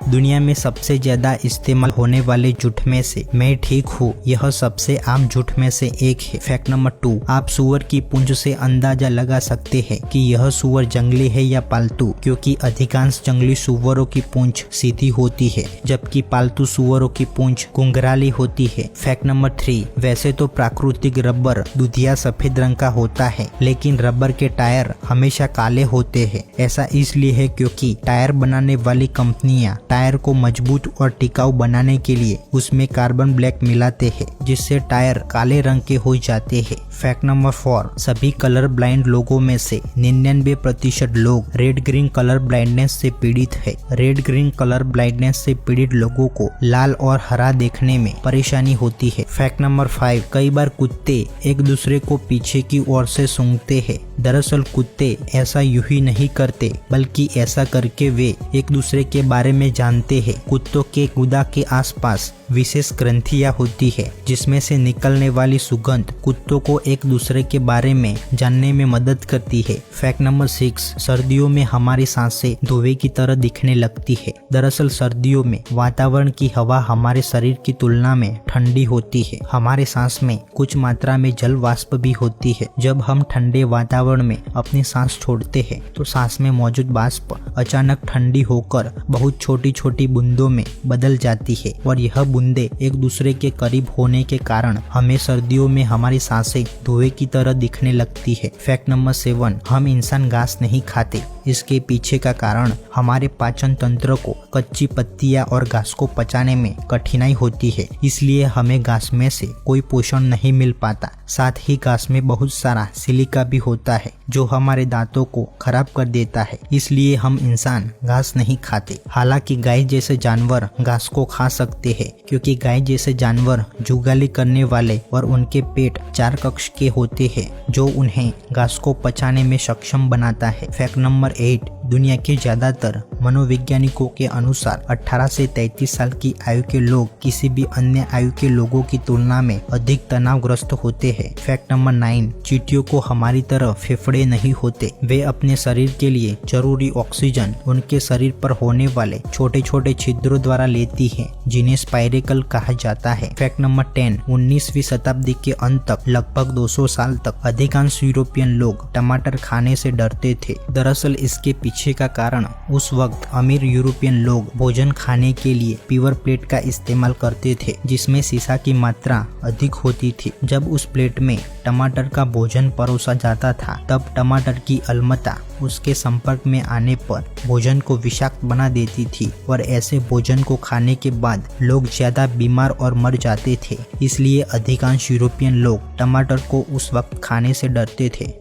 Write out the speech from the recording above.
दुनिया में सबसे ज्यादा इस्तेमाल होने वाले झूठ में से मैं ठीक हूँ यह सबसे आम झूठ में से एक है। फैक्ट नंबर 2, आप सुअर की पूंछ से अंदाजा लगा सकते हैं कि यह सुअर जंगली है या पालतू, क्योंकि अधिकांश जंगली सुअरों की पूंछ सीधी होती है जबकि पालतू सुअरों की पूंछ घुंघराली होती है। फैक्ट नंबर 3, वैसे तो प्राकृतिक रबर दूधिया सफेद रंग का होता है, लेकिन रबर के टायर हमेशा काले होते हैं। ऐसा इसलिए है क्योंकि टायर बनाने वाली कंपनियां टायर को मजबूत और टिकाऊ बनाने के लिए उसमें कार्बन ब्लैक मिलाते हैं, जिससे टायर काले रंग के हो जाते हैं। फैक्ट नंबर 4, सभी कलर ब्लाइंड लोगों में से 99% लोग रेड ग्रीन कलर ब्लाइंडनेस से पीड़ित है। रेड ग्रीन कलर ब्लाइंडनेस से पीड़ित लोगों को लाल और हरा देखने में परेशानी होती है। फैक्ट नंबर 5, कई बार कुत्ते एक दूसरे को पीछे की ओर से सूंघते हैं। दरअसल कुत्ते ऐसा यूं ही नहीं करते, बल्कि ऐसा करके वे एक दूसरे के बारे में जानते हैं। कुत्तों के गुदा के आसपास विशेष ग्रंथियां होती है, जिसमें से निकलने वाली सुगंध कुत्तों को एक दूसरे के बारे में जानने में मदद करती है। फैक्ट नंबर 6, सर्दियों में हमारी सांसें धुएं की तरह दिखने लगती है। दरअसल सर्दियों में वातावरण की हवा हमारे शरीर की तुलना में ठंडी होती है। हमारे सांस में कुछ मात्रा में जल वाष्प भी होती है। जब हम ठंडे वातावरण में अपनी सांस छोड़ते हैं तो सांस में मौजूद वाष्प अचानक ठंडी होकर बहुत छोटी छोटी बूंदों में बदल जाती है, और यह बूंदे एक दूसरे के करीब होने के कारण हमें सर्दियों में हमारी सांसें धुएं की तरह दिखने लगती है। फैक्ट नंबर 7, हम इंसान घास नहीं खाते। इसके पीछे का कारण हमारे पाचन तंत्र को कच्ची पत्तियां और घास को पचाने में कठिनाई होती है, इसलिए हमें घास में से कोई पोषण नहीं मिल पाता। साथ ही घास में बहुत सारा सिलिका भी होता है जो हमारे दांतों को खराब कर देता है, इसलिए हम इंसान घास नहीं खाते। हालांकि गाय जैसे जानवर घास को खा सकते हैं, क्योंकि गाय जैसे जानवर जुगाली करने वाले और उनके पेट 4 कक्ष के होते हैं जो उन्हें घास को पचाने में सक्षम बनाता है। फैक्ट नंबर 8, दुनिया के ज्यादातर मनोवैज्ञानिकों के अनुसार 18 से 33 साल की आयु के लोग किसी भी अन्य आयु के लोगों की तुलना में अधिक तनावग्रस्त होते हैं। फैक्ट नंबर 9, चींटियों को हमारी तरह फेफड़े नहीं होते। वे अपने शरीर के लिए जरूरी ऑक्सीजन उनके शरीर पर होने वाले छोटे छोटे छिद्रों द्वारा लेती है, जिन्हें स्पाइरेकल कहा जाता है। फैक्ट नंबर 10, 19वीं शताब्दी के अंत तक लगभग 200 साल तक अधिकांश यूरोपियन लोग टमाटर खाने से डरते थे। दरअसल इसके पीछे का कारण उस वक्त अमीर यूरोपियन लोग भोजन खाने के लिए पीवर प्लेट का इस्तेमाल करते थे, जिसमें सीसा की मात्रा अधिक होती थी। जब उस प्लेट में टमाटर का भोजन परोसा जाता था, तब टमाटर की अम्लता उसके संपर्क में आने पर भोजन को विषाक्त बना देती थी, और ऐसे भोजन को खाने के बाद लोग ज्यादा बीमार और मर जाते थे। इसलिए अधिकांश यूरोपियन लोग टमाटर को उस वक्त खाने से डरते थे।